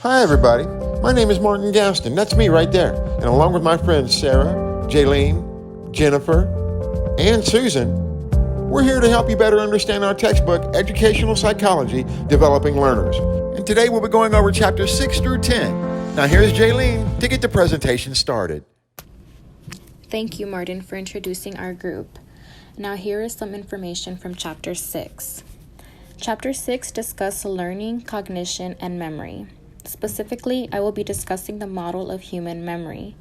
Hi, everybody. My name is Martin Gaston. That's me right there. And along with my friends Sarah, Jaylene, Jennifer, and Susan, we're here to help you better understand our textbook, Educational Psychology, Developing Learners. And today we'll be going over chapters 6 through 10. Now here's Jaylene to get the presentation started. Thank you, Martin, for introducing our group. Now here is some information from Chapter 6. Chapter 6 discusses learning, cognition, and memory. Specifically, I will be discussing the model of human memory.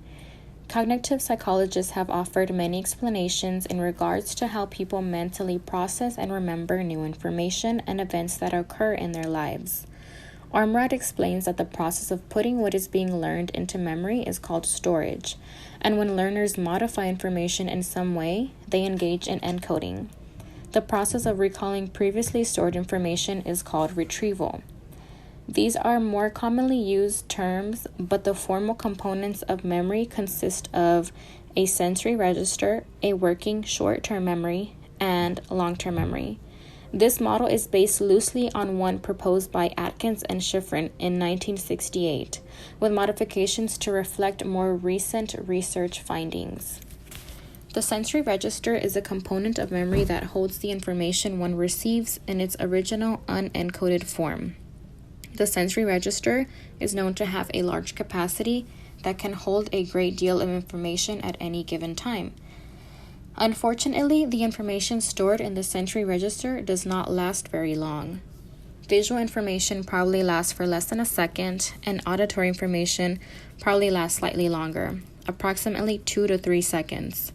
Cognitive psychologists have offered many explanations in regards to how people mentally process and remember new information and events that occur in their lives. Ormrod explains that the process of putting what is being learned into memory is called storage, and when learners modify information in some way, they engage in encoding. The process of recalling previously stored information is called retrieval. These are more commonly used terms, but the formal components of memory consist of a sensory register, a working short-term memory, and long-term memory. This model is based loosely on one proposed by Atkins and Shiffrin in 1968, with modifications to reflect more recent research findings. The sensory register is a component of memory that holds the information one receives in its original unencoded form. The sensory register is known to have a large capacity that can hold a great deal of information at any given time. Unfortunately, the information stored in the sensory register does not last very long. Visual information probably lasts for less than a second, and auditory information probably lasts slightly longer, approximately 2 to 3 seconds.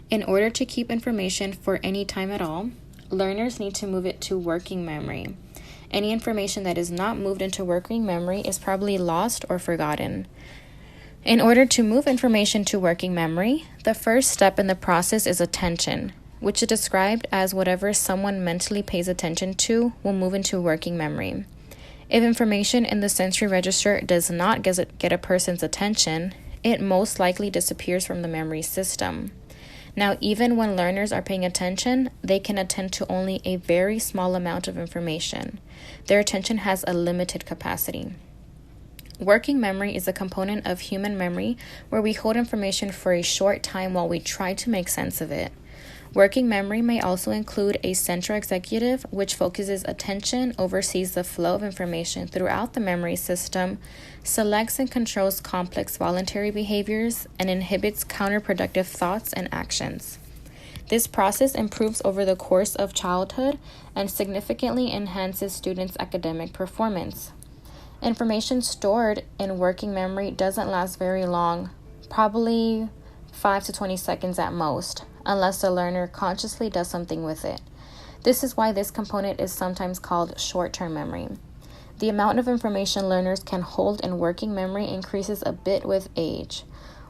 In order to keep information for any time at all, learners need to move it to working memory. Any information that is not moved into working memory is probably lost or forgotten. In order to move information to working memory, the first step in the process is attention, which is described as whatever someone mentally pays attention to will move into working memory. If information in the sensory register does not get a person's attention, it most likely disappears from the memory system. Now, even when learners are paying attention, they can attend to only a very small amount of information. Their attention has a limited capacity. Working memory is a component of human memory where we hold information for a short time while we try to make sense of it. Working memory may also include a central executive, which focuses attention, oversees the flow of information throughout the memory system, selects and controls complex voluntary behaviors, and inhibits counterproductive thoughts and actions. This process improves over the course of childhood and significantly enhances students' academic performance. Information stored in working memory doesn't last very long, probably 5 to 20 seconds at most, unless the learner consciously does something with it. This is why this component is sometimes called short-term memory. The amount of information learners can hold in working memory increases a bit with age.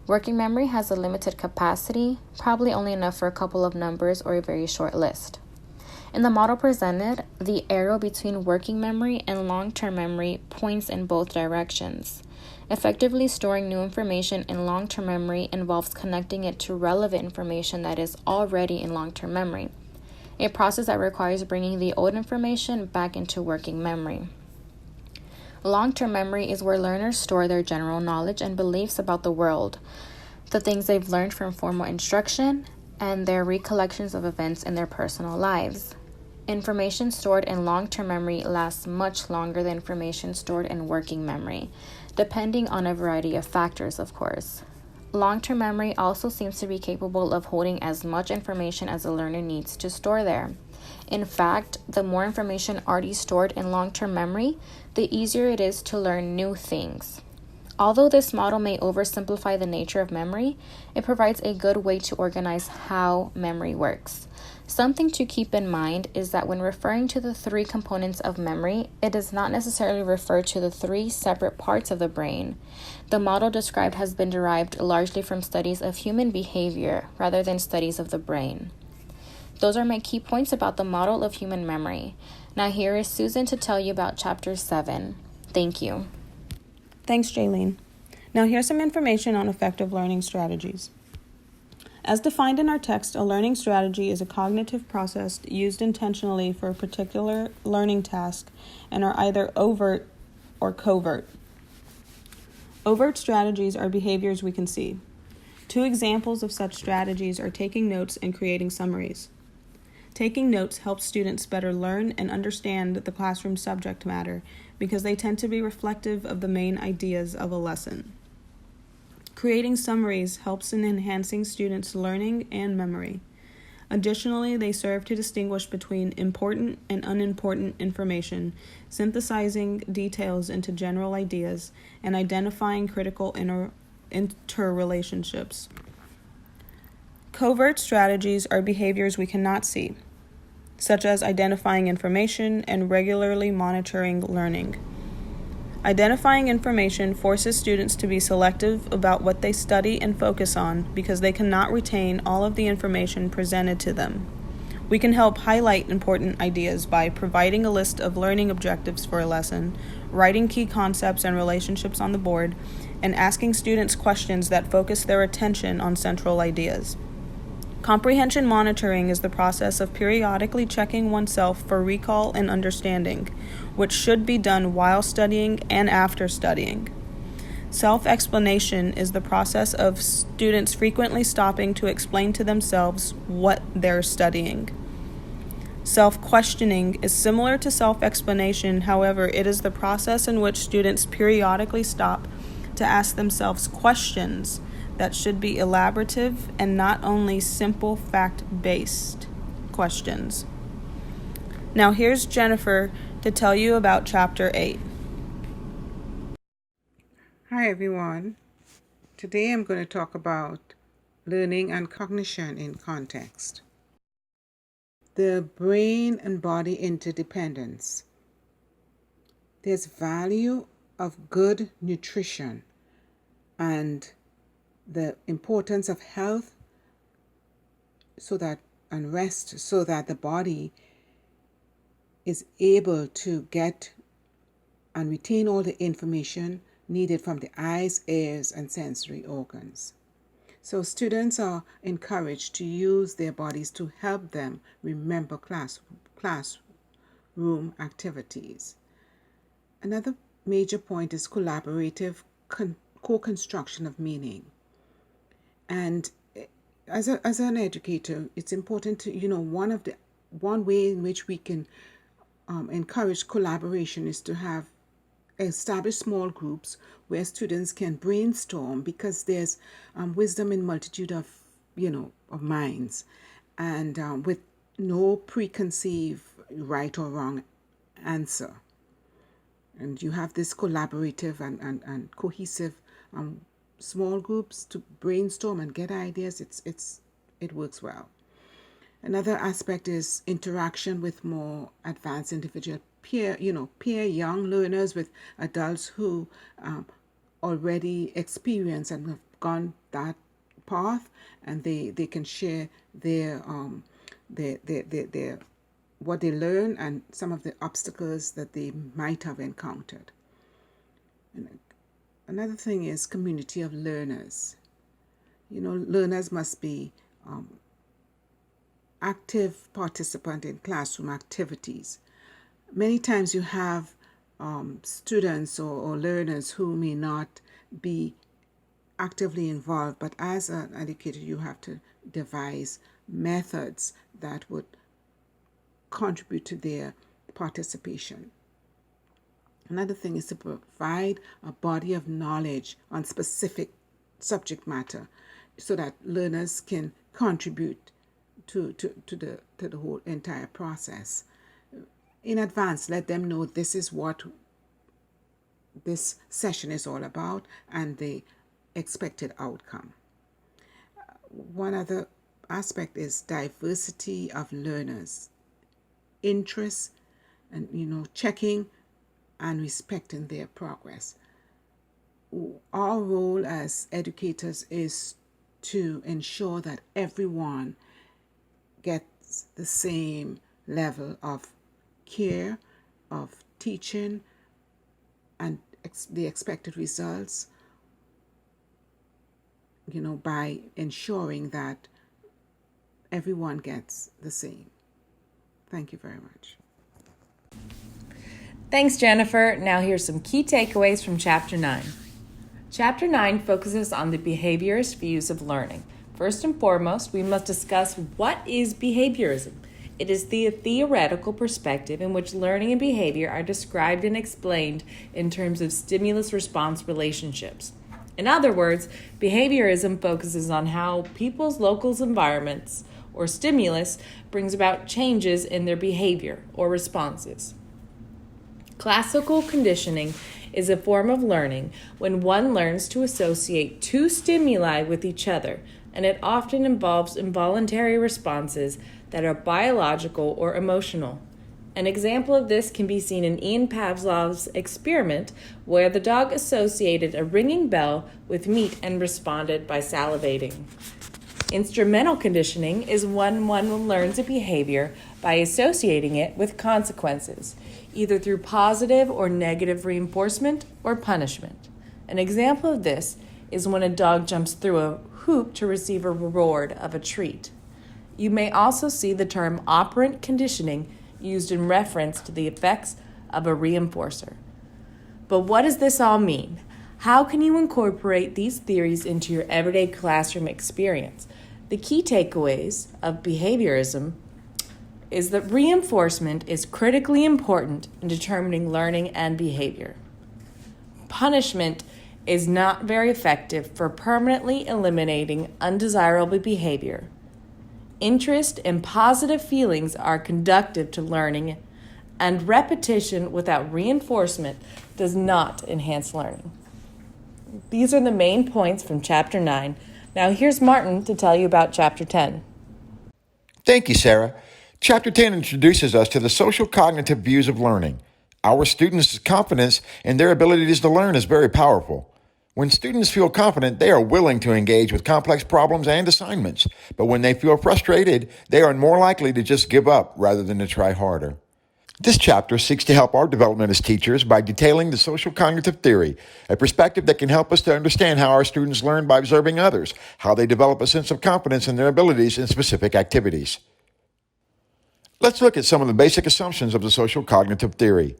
Working memory has a limited capacity, probably only enough for a couple of numbers or a very short list. In the model presented, the arrow between working memory and long-term memory points in both directions. Effectively storing new information in long-term memory involves connecting it to relevant information that is already in long-term memory, a process that requires bringing the old information back into working memory. Long-term memory is where learners store their general knowledge and beliefs about the world, the things they've learned from formal instruction, and their recollections of events in their personal lives. Information stored in long-term memory lasts much longer than information stored in working memory, depending on a variety of factors, of course. Long-term memory also seems to be capable of holding as much information as a learner needs to store there. In fact, the more information already stored in long-term memory, the easier it is to learn new things. Although this model may oversimplify the nature of memory, it provides a good way to organize how memory works. Something to keep in mind is that when referring to the 3 components of memory, it does not necessarily refer to the 3 separate parts of the brain. The model described has been derived largely from studies of human behavior rather than studies of the brain. Those are my key points about the model of human memory. Now here is Susan to tell you about Chapter 7. Thank you. Thanks, Jaylene. Now here's some information on effective learning strategies. As defined in our text, a learning strategy is a cognitive process used intentionally for a particular learning task and are either overt or covert. Overt strategies are behaviors we can see. 2 examples of such strategies are taking notes and creating summaries. Taking notes helps students better learn and understand the classroom subject matter because they tend to be reflective of the main ideas of a lesson. Creating summaries helps in enhancing students' learning and memory. Additionally, they serve to distinguish between important and unimportant information, synthesizing details into general ideas, and identifying critical interrelationships. Covert strategies are behaviors we cannot see, such as identifying information and regularly monitoring learning. Identifying information forces students to be selective about what they study and focus on because they cannot retain all of the information presented to them. We can help highlight important ideas by providing a list of learning objectives for a lesson, writing key concepts and relationships on the board, and asking students questions that focus their attention on central ideas. Comprehension monitoring is the process of periodically checking oneself for recall and understanding, which should be done while studying and after studying. Self-explanation is the process of students frequently stopping to explain to themselves what they're studying. Self-questioning is similar to self-explanation, however, it is the process in which students periodically stop to ask themselves questions that should be elaborative and not only simple fact-based questions. Now here's Jennifer to tell you about Chapter 8. Hi everyone. Today I'm going to talk about learning and cognition in context. The brain and body interdependence. There's value of good nutrition and the importance of health and rest so that the body is able to get and retain all the information needed from the eyes, ears, and sensory organs. So students are encouraged to use their bodies to help them remember classroom activities. Another major point is collaborative co-construction of meaning. And as an educator, it's important to, one way in which we can encourage collaboration is to have establish small groups where students can brainstorm because there's wisdom in multitude of minds, and with no preconceived right or wrong answer. And you have this collaborative and cohesive small groups to brainstorm and get ideas. It works well. Another aspect is interaction with more advanced individual peer young learners with adults who already experience and have gone that path, and they can share their what they learn and some of the obstacles that they might have encountered. And another thing is community of learners. Learners must be active participant in classroom activities. Many times you have students or learners who may not be actively involved, but as an educator you have to devise methods that would contribute to their participation. Another thing is to provide a body of knowledge on specific subject matter so that learners can contribute to the whole entire process. In advance, let them know this is what this session is all about and the expected outcome. One other aspect is diversity of learners, interests, and checking and respecting their progress. Our role as educators is to ensure that everyone gets the same level of care, of teaching, and the expected results, by ensuring that everyone gets the same. Thank you very much. Thanks, Jennifer. Now here's some key takeaways from Chapter 9. Chapter 9 focuses on the behaviorist views of learning. First and foremost, we must discuss what is behaviorism. It is the theoretical perspective in which learning and behavior are described and explained in terms of stimulus-response relationships. In other words, behaviorism focuses on how people's local environments or stimulus brings about changes in their behavior or responses. Classical conditioning is a form of learning when one learns to associate two stimuli with each other, and it often involves involuntary responses that are biological or emotional. An example of this can be seen in Ian Pavlov's experiment, where the dog associated a ringing bell with meat and responded by salivating. Instrumental conditioning is when one learns a behavior by associating it with consequences, either through positive or negative reinforcement or punishment. An example of this is when a dog jumps through a hoop to receive a reward of a treat. You may also see the term operant conditioning used in reference to the effects of a reinforcer. But what does this all mean? How can you incorporate these theories into your everyday classroom experience? The key takeaways of behaviorism is that reinforcement is critically important in determining learning and behavior. Punishment is not very effective for permanently eliminating undesirable behavior. Interest and positive feelings are conducive to learning, and repetition without reinforcement does not enhance learning. These are the main points from Chapter 9. Now here's Martin to tell you about Chapter 10. Thank you, Sarah. Chapter 10 introduces us to the social cognitive views of learning. Our students' confidence in their abilities to learn is very powerful. When students feel confident, they are willing to engage with complex problems and assignments. But when they feel frustrated, they are more likely to just give up rather than to try harder. This chapter seeks to help our development as teachers by detailing the social cognitive theory, a perspective that can help us to understand how our students learn by observing others, how they develop a sense of confidence in their abilities in specific activities. Let's look at some of the basic assumptions of the social cognitive theory.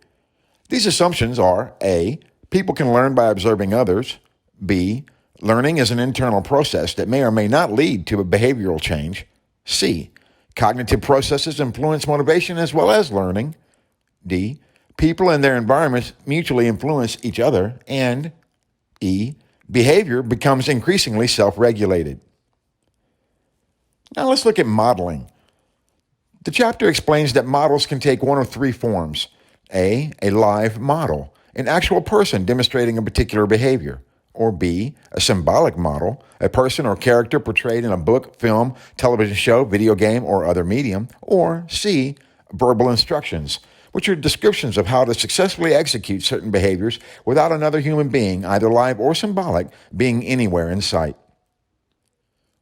These assumptions are A, people can learn by observing others. B, learning is an internal process that may or may not lead to a behavioral change. C, cognitive processes influence motivation as well as learning. D, people and their environments mutually influence each other. And E, behavior becomes increasingly self-regulated. Now let's look at modeling. The chapter explains that models can take one of three forms. A live model, an actual person demonstrating a particular behavior. Or B, a symbolic model, a person or character portrayed in a book, film, television show, video game, or other medium. Or C, verbal instructions, which are descriptions of how to successfully execute certain behaviors without another human being, either live or symbolic, being anywhere in sight.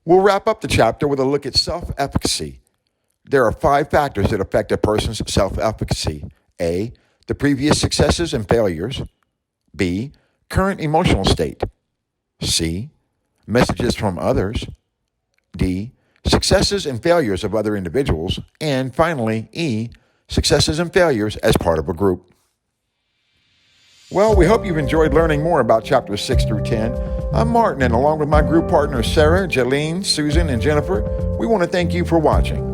We'll wrap up the chapter with a look at self-efficacy. There are 5 factors that affect a person's self-efficacy. A, the previous successes and failures. B, current emotional state. C, messages from others. D, successes and failures of other individuals. And finally, E, successes and failures as part of a group. Well, we hope you've enjoyed learning more about chapters 6 through 10. I'm Martin, and along with my group partners Sarah, Jaylene, Susan, and Jennifer, we want to thank you for watching.